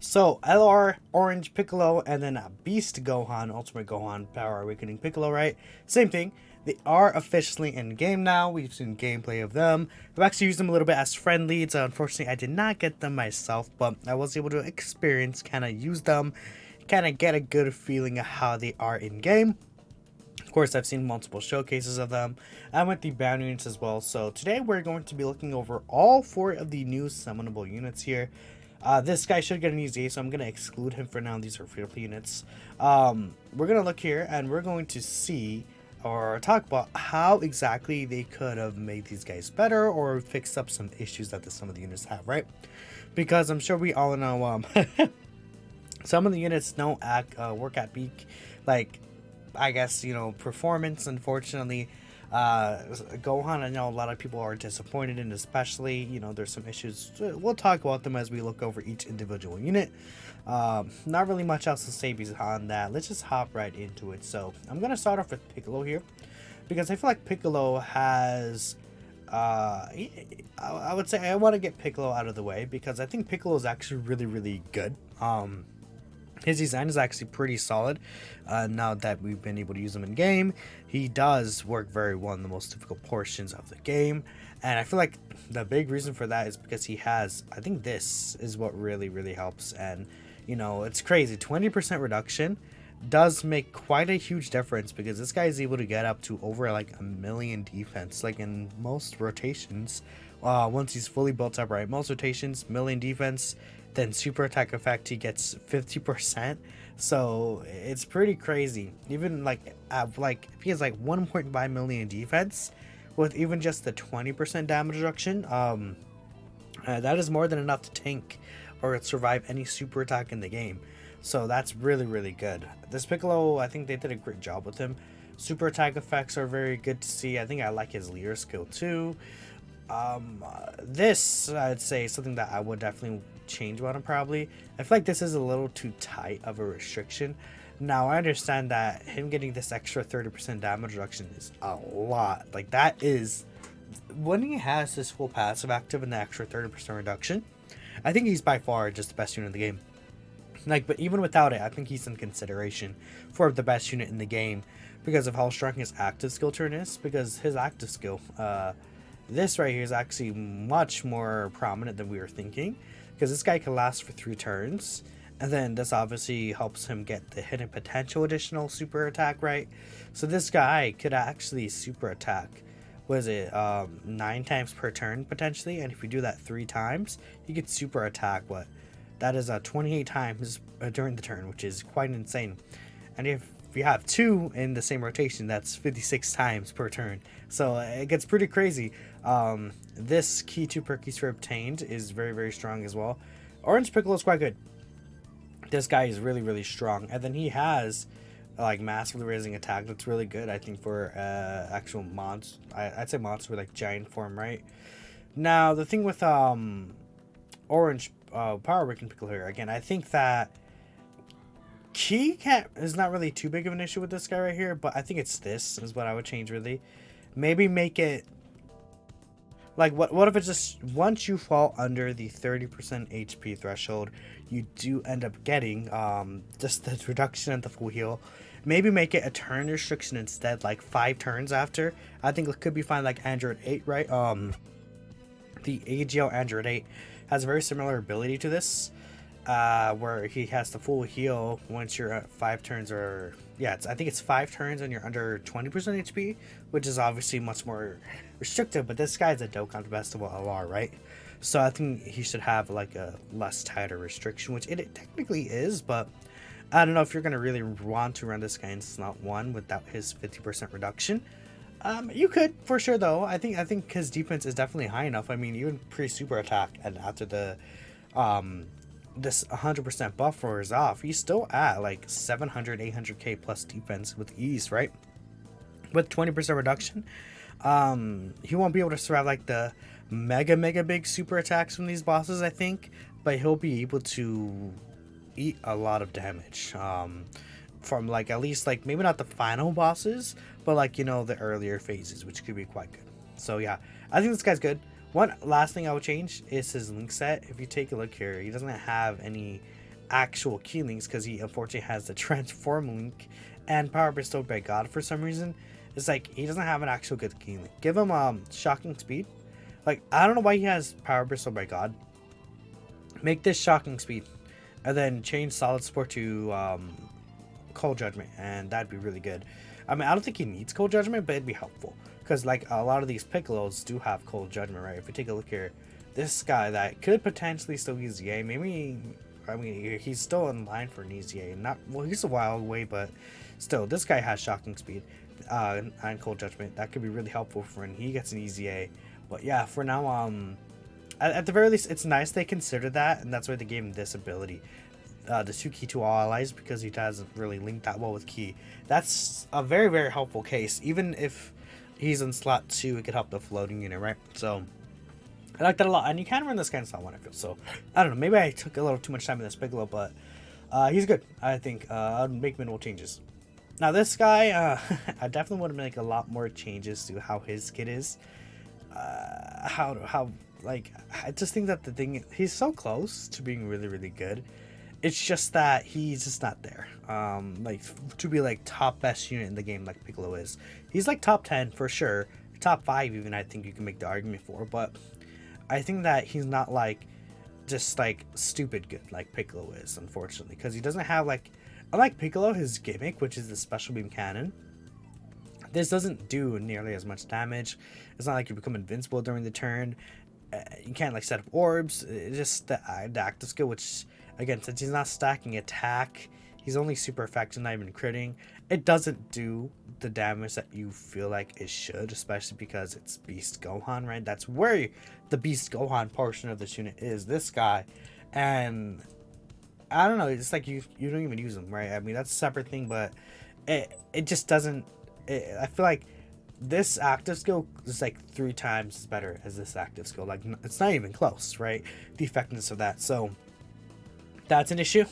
So LR, Orange Piccolo, and then a Beast Gohan, Ultimate Gohan, Power Awakening Piccolo, right? Same thing. They are officially in game now. We've seen gameplay of them. I've actually used them a little bit as friend leads. Unfortunately, I did not get them myself, but I was able to experience, kind of use them, kind of get a good feeling of how they are in game. Of course, I've seen multiple showcases of them. I went the bound units as well. So today we're going to be looking over all 4 of the new summonable units here. This guy should get an easy, so I'm going to exclude him for now. These are free-to-play units. We're going to look here, and we're going to see or talk about how exactly they could have made these guys better or fixed up some issues that some of the units have, right? Because I'm sure we all know some of the units don't work at peak, like, I guess, performance, unfortunately. Gohan, I know a lot of people are disappointed in, especially, there's some issues. We'll talk about them as we look over each individual unit. Not really much else to say beyond that. Let's just hop right into it. So I'm going to start off with Piccolo here, because I feel like Piccolo has, I would say I want to get Piccolo out of the way, because I think Piccolo is actually really, really good. His design is actually pretty solid. Now that we've been able to use him in game, he does work very well in the most difficult portions of the game. And I feel like the big reason for that is because he has, I think this is what really, really helps. And, it's crazy. 20% reduction does make quite a huge difference, because this guy is able to get up to over like 1,000,000 defense, like in most rotations. Once he's fully built up, right? Most rotations, 1,000,000 defense. Then super attack effect, he gets 50%. So it's pretty crazy. Even like if he has like 1.5 million defense with even just the 20% damage reduction, that is more than enough to tank or survive any super attack in the game. So that's really, really good. This Piccolo, I think they did a great job with him. Super attack effects are very good to see. I think I like his leader skill too. This, I'd say, something that I would definitely change about him probably. I feel like this is a little too tight of a restriction. Now, I understand that him getting this extra 30% damage reduction is a lot. Like, that is, when he has his full passive active and the extra 30% reduction, I think he's by far just the best unit in the game. Like, but even without it, I think he's in consideration for the best unit in the game because of how strong his active skill turn is. Because his active skill, this right here is actually much more prominent than we were thinking, because this guy can last for 3 turns, and then this obviously helps him get the hidden potential additional super attack, right? So this guy could actually super attack, was it 9 times per turn potentially, and if you do that 3 times, you get super attack what? That is 28 times during the turn, which is quite insane. And if you have 2 in the same rotation, that's 56 times per turn. So it gets pretty crazy. This key 2 perkies for obtained is very, very strong as well. Orange Piccolo is quite good. This guy is really, really strong. And then he has like massively raising attack. That's really good, I think, for actual monster. I'd say monster with like giant form, right? Now, the thing with Orange Power Awakening Piccolo here, again, I think that key cap is not really too big of an issue with this guy right here, but I think it's this is what I would change really. Maybe make it like, what if it's just once you fall under the 30% HP threshold, you do end up getting just the reduction and the full heal. Maybe make it a turn restriction instead, like 5 turns after. I think it could be fine, like Android 8, right? The AGL Android 8 has a very similar ability to this, where he has the full heal once you're at 5 turns, or yeah, I think it's 5 turns and you're under 20% HP, which is obviously much more restrictive, but this guy's a Dokkan Festival LR, right? So I think he should have like a less tighter restriction, which it technically is, but I don't know if you're going to really want to run this guy in slot 1 without his 50% reduction. You could, for sure, though. I think his defense is definitely high enough. I mean, even pre-super attack and after the this 100% buff wears off, he's still at like 700, 800k plus defense with ease, right? With 20% reduction, he won't be able to survive like the mega big super attacks from these bosses, I think, but he'll be able to eat a lot of damage from like at least like maybe not the final bosses, but like, the earlier phases, which could be quite good. So yeah, I think this guy's good. One last thing I would change is his link set. If you take a look here, he doesn't have any actual key links because he unfortunately has the transform link and power bestowed by God for some reason. It's like he doesn't have an actual good key link. Give him shocking speed. Like, I don't know why he has power bestowed by God. Make this shocking speed, and then change solid support to cold judgment, and that'd be really good. I mean, I don't think he needs cold judgment, but it'd be helpful because like a lot of these Piccolos do have cold judgment, right? If we take a look here, this guy that could potentially still use EA, maybe. I mean, he's still in line for an EZA. Not well, he's a while away, but still, this guy has shocking speed and cold judgment. That could be really helpful for when he gets an EZA. But yeah, for now, at the very least, it's nice they considered that, and that's why they gave him this ability. The 2 key to all allies, because he doesn't really link that well with key. That's a very, very helpful case. Even if he's in slot 2, it could help the floating unit, right? So I like that a lot, and you can run this guy in slot 1, I feel. So I don't know, maybe I took a little too much time in this Piccolo, but he's good. I think I'll make minimal changes. Now this guy, I definitely want to make a lot more changes to how his kit is. Like, I just think that the thing, he's so close to being really, really good. It's just that he's just not there. Like, to be like top best unit in the game like Piccolo is. He's like top 10 for sure. Top 5 even, I think you can make the argument for. But I think that he's not like just like stupid good like Piccolo is, unfortunately. Because he doesn't have like, unlike Piccolo, his gimmick, which is the special beam cannon. This doesn't do nearly as much damage. It's not like you become invincible during the turn. You can't like set up orbs. It's just the active skill, which again, since he's not stacking attack, he's only super effective, not even critting. It doesn't do the damage that you feel like it should, especially because it's Beast Gohan, right? That's where the Beast Gohan portion of this unit is. This guy, and I don't know. It's like you don't even use him, right? I mean, that's a separate thing, but it just doesn't. I feel like this active skill is like 3 times as better as this active skill. Like, it's not even close, right? The effectiveness of that. So that's an issue.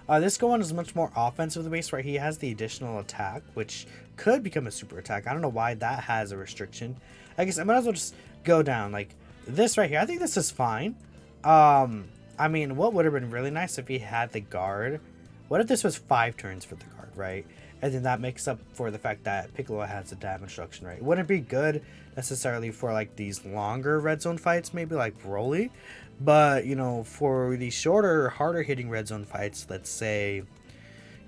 This Gohan is much more offensive the base, right? He has the additional attack, which could become a super attack. I don't know why that has a restriction. I guess I might as well just go down like this right here. I think this is fine. I mean, what would have been really nice if he had the guard? What if this was 5 turns for the guard, right? And then that makes up for the fact that Piccolo has a damage reduction, right? Wouldn't be good necessarily for like these longer red zone fights, maybe like Broly. But, you know, for the shorter, harder hitting red zone fights, let's say,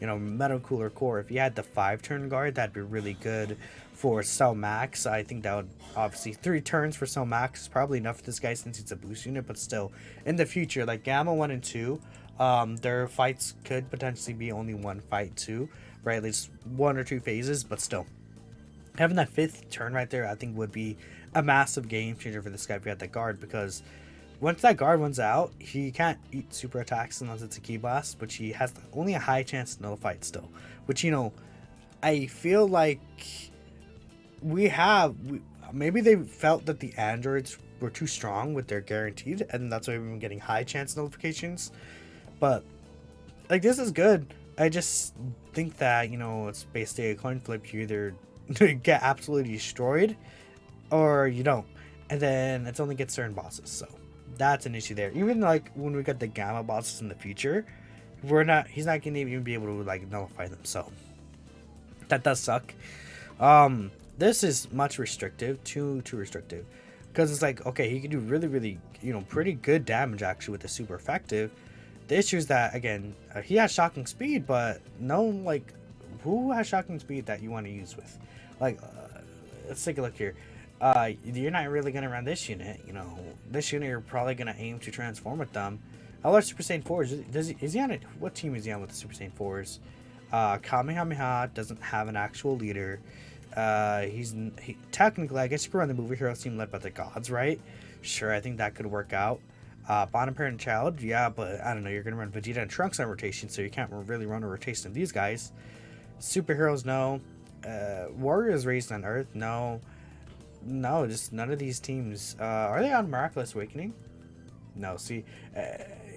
you know, Metal Cooler Core, if you had the 5-turn guard, that'd be really good for Cell Max. I think that would, obviously, 3 turns for Cell Max is probably enough for this guy since it's a boost unit, but still, in the future, like Gamma 1 and 2, their fights could potentially be only 1 fight too, right? At least 1 or 2 phases, but still. Having that 5th turn right there, I think would be a massive game changer for this guy if you had that guard, because once that guard runs out, he can't eat super attacks unless it's a key blast, which he has only a high chance to nullify it still. Which, you know, I feel like maybe they felt that the androids were too strong with their guaranteed, and that's why we've been getting high chance nullifications. But like, this is good. I just think that, you know, it's basically a coin flip. You either get absolutely destroyed or you don't, and then it's only gets certain bosses. So that's an issue there. Even like when we get the Gamma bosses in the future, he's not gonna even be able to like nullify them. So that does suck. This is much restrictive, too restrictive, because it's like, okay, he can do really, really, you know, pretty good damage actually with the super effective. The issue is that, again, he has shocking speed, but no, like, who has shocking speed that you want to use with? Like, let's take a look here. You're not really going to run this unit, you know. This unit, you're probably going to aim to transform with them. How large Super Saiyan 4s? Is he on it? What team is he on with the Super Saiyan 4s? Kamehameha doesn't have an actual leader. Technically, I guess you could run the movie hero team led by the gods, right? Sure, I think that could work out. Bottom parent child, yeah, but I don't know, you're gonna run Vegeta and Trunks on rotation, so you can't really run a rotation of these guys. Superheroes, no. Warriors raised on Earth, no. No, just none of these teams. Are they on Miraculous Awakening? No, see,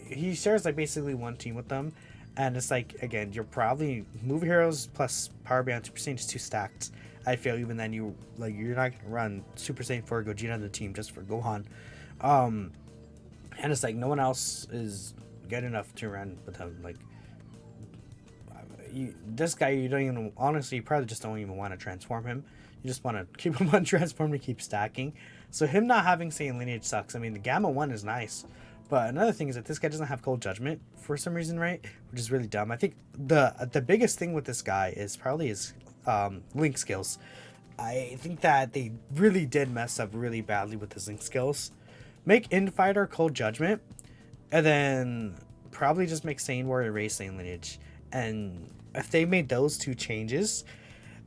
he shares like basically one team with them, and it's like, again, you're probably movie heroes plus Power Beyond Super Saiyan is too stacked. I feel even then you're not gonna run Super Saiyan 4 Gogeta on the team just for Gohan. And it's like no one else is good enough to run with him. Like, this guy, you don't even, honestly, you probably just don't even want to transform him. You just want to keep him untransformed to keep stacking. So him not having Saiyan lineage sucks. I mean, the Gamma 1 is nice. But another thing is that this guy doesn't have Cold Judgment for some reason, right? Which is really dumb. I think the biggest thing with this guy is probably his link skills. I think that they really did mess up really badly with his link skills. Make Infighter Cold Judgment, and then probably just make Saiyan Warrior Race Saiyan lineage. And if they made those two changes,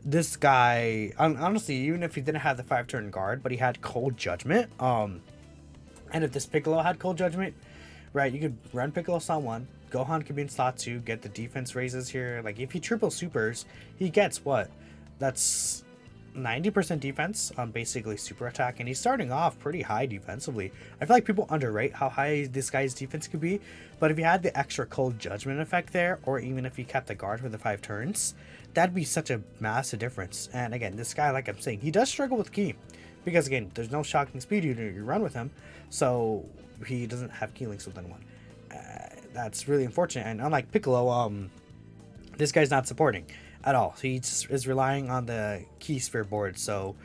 this guy, honestly, even if he didn't have the 5-turn guard, but he had Cold Judgment, and if this Piccolo had Cold Judgment, right, you could run Piccolo slot 1, Gohan could be in slot 2, get the defense raises here. Like, if he triple supers, he gets what? That's 90% defense on basically super attack, and he's starting off pretty high defensively. I feel like people underrate how high this guy's defense could be, but if he had the extra Cold Judgment effect there, or even if he kept the guard for the 5 turns, that'd be such a massive difference. And again, this guy, like I'm saying, he does struggle with Ki, because again, there's no shocking speed you run with him, so he doesn't have Ki links within one. That's really unfortunate, and unlike Piccolo, this guy's not supporting at all. So he just is relying on the Ki sphere board. So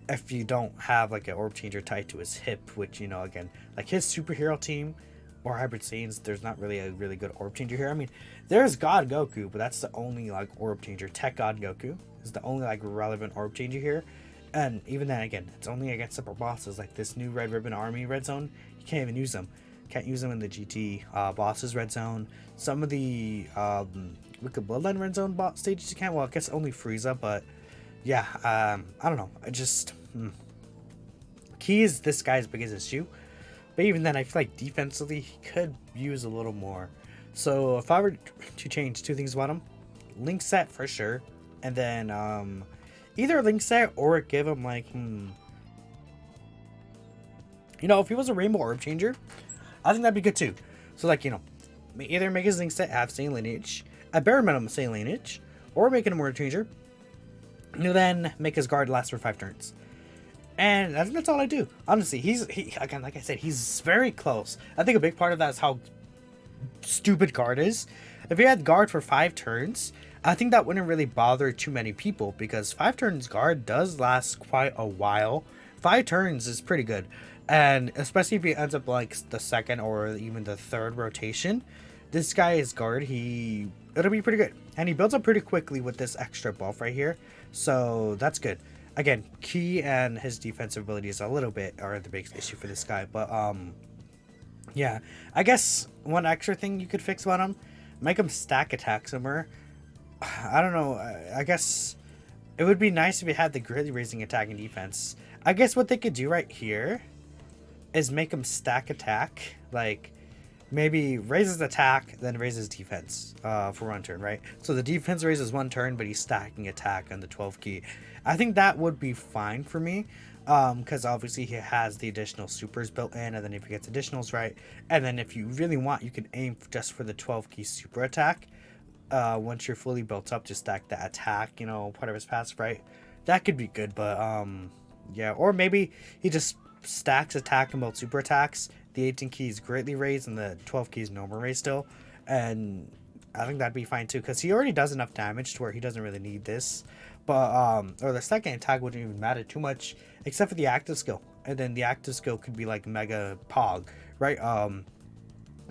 if you don't have like an orb changer tied to his hip, which, you know, again, like his superhero team or hybrid Saiyans, there's not really a really good orb changer here. I mean, there's God Goku, but that's the only like orb changer. Tech God Goku is the only like relevant orb changer here. And even then, again, it's only against super bosses like this new Red Ribbon Army Red Zone. You can't even use them. Can't use them in the GT bosses Red Zone. Some of the Wicked Bloodline Red Zone stages you can. Well, I guess only Frieza, but yeah, I don't know. I just Ki is this guy's biggest issue. But even then, I feel like defensively he could use a little more. So if I were to change 2 things about him, link set for sure, and then either link set or give him like you know, if he was a Rainbow Orb Changer, I think that'd be good too. So like, you know, either make his link set have Saiyan lineage, a bare minimum Saiyan lineage, or make it a Orb Changer, and then make his guard last for 5 turns. And I think that's all I do. Honestly, he again, like I said, he's very close. I think a big part of that is how stupid guard is. If he had guard for 5 turns, I think that wouldn't really bother too many people, because 5 turns guard does last quite a while. 5 turns is pretty good. And especially if he ends up like the 2nd or even the 3rd rotation, this guy is guard, it'll be pretty good. And he builds up pretty quickly with this extra buff right here. So that's good. Again, Ki and his defensive abilities a little bit are the biggest issue for this guy. But yeah, I guess one extra thing you could fix about him, make him stack attack somewhere. I don't know. I guess it would be nice if he had the greatly raising attack and defense. I guess what they could do right here is make him stack attack. Like, maybe raises attack, then raises defense for 1 turn, right? So the defense raises 1 turn, but he's stacking attack on the 12 Ki. I think that would be fine for me, because obviously he has the additional supers built in, and then if he gets additionals, right? And then if you really want, you can aim just for the 12 Ki super attack. Once you're fully built up, to stack that attack, you know, part of his passive, right? That could be good, but yeah. Or maybe he just stacks attack and both super attacks. The 18 Ki is greatly raised and the 12 Ki is normal raised still. And I think that'd be fine too, because he already does enough damage to where he doesn't really need this. But or the second attack wouldn't even matter too much, except for the active skill. And then the active skill could be like Mega Pog, right?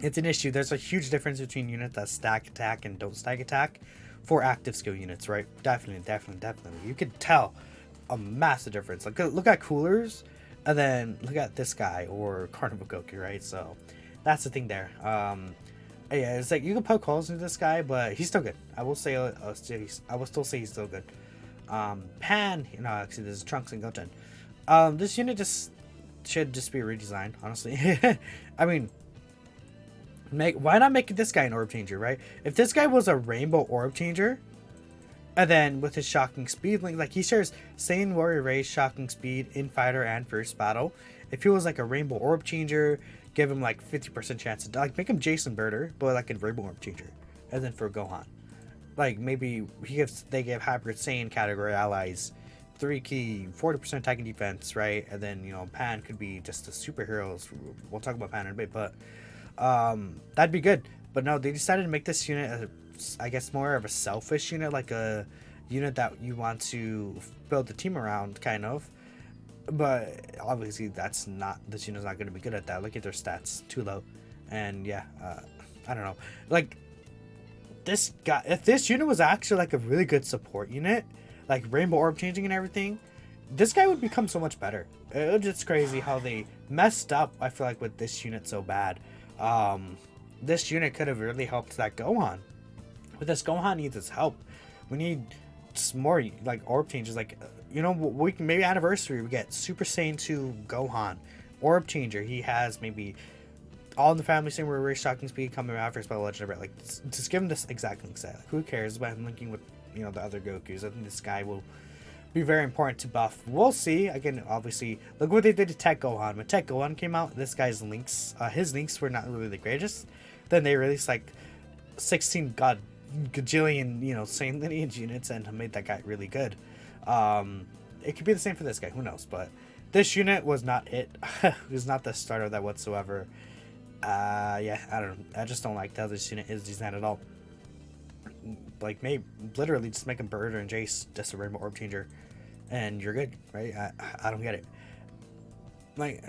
It's an issue. There's a huge difference between units that stack attack and don't stack attack for active skill units, right? Definitely. You could tell a massive difference. Like, look at Coolers, and then look at this guy, or Carnival Goku, right? So that's the thing there. Yeah, it's like you can poke holes into this guy, but he's still good. I will say, I will still say he's still good. Pan, you know, actually, this is Trunks and Goten. This unit should just be redesigned, honestly. I mean, why not make this guy an orb changer, right? If this guy was a rainbow orb changer, and then with his shocking speed link, like he shares Saiyan Warrior Race, shocking speed, in fighter, and first battle. If he was like a rainbow orb changer, give him like 50% chance to like make him Jason Birder, but like a rainbow orb changer. And then for Gohan, like maybe they give hybrid Saiyan category allies 3 Ki, 40% attack and defense, right? And then, you know, Pan could be just the superheroes. We'll talk about Pan in a bit, but That'd be good. But no, they decided to make this unit, I guess, more of a selfish unit, like a unit that you want to build the team around, kind of. But obviously, this unit's not going to be good at that. Look at their stats, too low. And yeah, I don't know. Like, this guy, if this unit was actually like a really good support unit, like rainbow orb changing and everything, this guy would become so much better. It was just crazy how they messed up, I feel like, with this unit so bad. This unit could have really helped that Gohan. But this Gohan needs his help. We need more like orb changes. Like, you know, we can maybe anniversary we get Super Saiyan 2 Gohan orb changer. He has maybe all in the family same where shocking speed coming after spell legend, right? Like, just give him this exact link set. Like, who cares about him linking with, you know, the other Gokus? I think this guy will be very important to buff. We'll see. Again, obviously, look what they did to Tech Gohan. When Tech Gohan came out, this guy's links, his links were not really the greatest. Then they released like 16 gajillion, you know, Saiyan lineage units and made that guy really good. It could be the same for this guy. Who knows? But this unit was not it. It was not the start of that whatsoever. Yeah, I don't know. I just don't like how this unit is designed at all. Like, maybe literally just make him Bird and Jace, just a rainbow orb changer, and you're good, right? I don't get it. Like,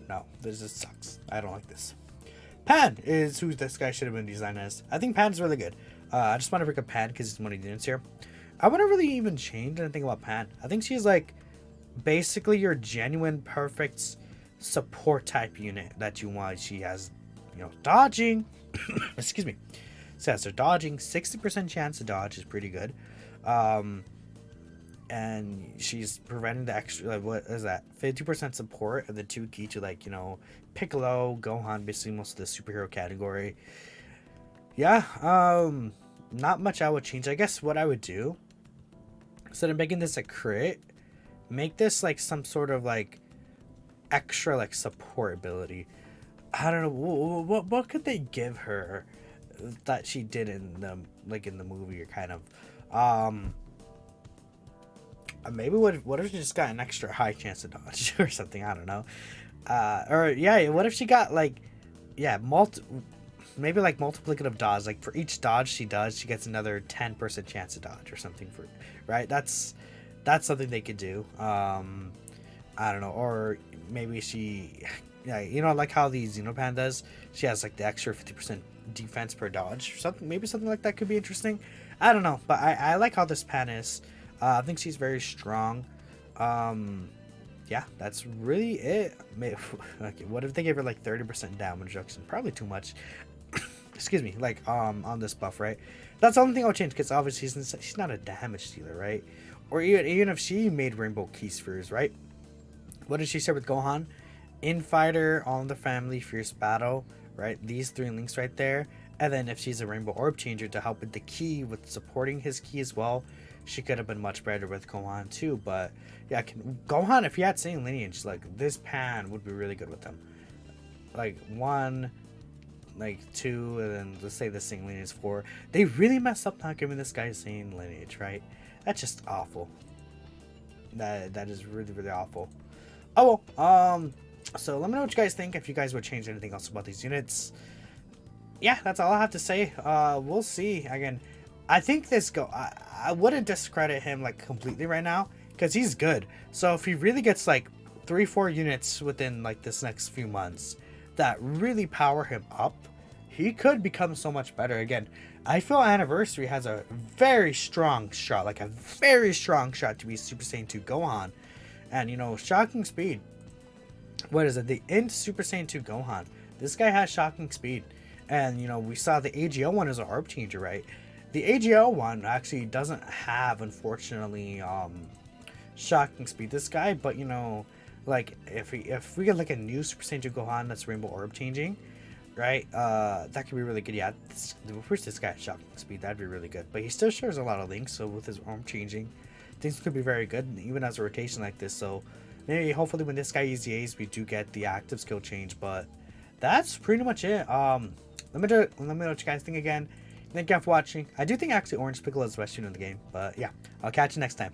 no, this just sucks. I don't like this. Pan is who this guy should have been designed as. I think Pan's really good. I just want to bring up Pan because he's one of the units here. I wouldn't really even change anything about Pan. I think she's like basically your genuine perfect support type unit that you want. She has, you know, dodging. Excuse me. So has her dodging, 60% chance to dodge is pretty good. And she's preventing the extra, like, what is that, 50% support and the 2 key to, like, you know, Piccolo, Gohan, basically most of the superhero category. Yeah, not much I would change. I guess what I would do, instead of making this a crit, make this like some sort of like extra like support ability. I don't know, what could they give her that she did in the movie, or kind of maybe what if she just got an extra high chance to dodge or something? I don't know. Or yeah, what if she got like, yeah, maybe like multiplicative dodge, like for each dodge she does she gets another 10% chance to dodge or something, for right? That's something they could do. I don't know. Or maybe she, yeah, you know, like how the Xenopan does, she has like the extra 50% defense per dodge or something. Maybe something like that could be interesting. I don't know, but I like how this Pan is. I think she's very strong. Yeah, that's really it. Okay, what if they gave her like 30% damage reduction? Probably too much. Excuse me, like on this buff, right? That's the only thing I'll change, because obviously she's not a damage dealer, right? Or even if she made rainbow key spheres, right? What did she say with Gohan? Infighter, all in the family, fierce battle, right? These 3 links right there. And then if she's a rainbow orb changer to help with the key, with supporting his key as well, she could have been much better with Gohan too. But yeah, Gohan, if he had same lineage, like this Pan would be really good with him. Like 1, like 2, and then let's say the same lineage 4. They really messed up not giving this guy same lineage, right? That's just awful. That is really, really awful. Oh well, so let me know what you guys think, if you guys would change anything else about these units. Yeah, that's all I have to say. We'll see. Again, I think I wouldn't discredit him like completely right now, because he's good. So if he really gets like 3-4 units within like this next few months that really power him up, he could become so much better. Again, I feel Anniversary has a very strong shot, like a very strong shot to be Super Saiyan 2 Gohan. And, you know, shocking speed. What is it? The Int Super Saiyan 2 Gohan. This guy has shocking speed. And, you know, we saw the AGO one as an orb changer, right? The AGO one actually doesn't have, unfortunately, shocking speed, this guy. But, you know, like, if we get, like, a new Super Saiyan 2 Gohan that's rainbow orb changing, right? That could be really good. Yeah, first this guy has shocking speed. That'd be really good. But he still shares a lot of links, so with his orb changing, things could be very good, even as a rotation like this. So maybe hopefully when this guy EZAs, we do get the active skill change. But that's pretty much it. Let me know what you guys think again. Thank you for watching. I do think actually Orange Piccolo is the best unit in the game. But yeah, I'll catch you next time.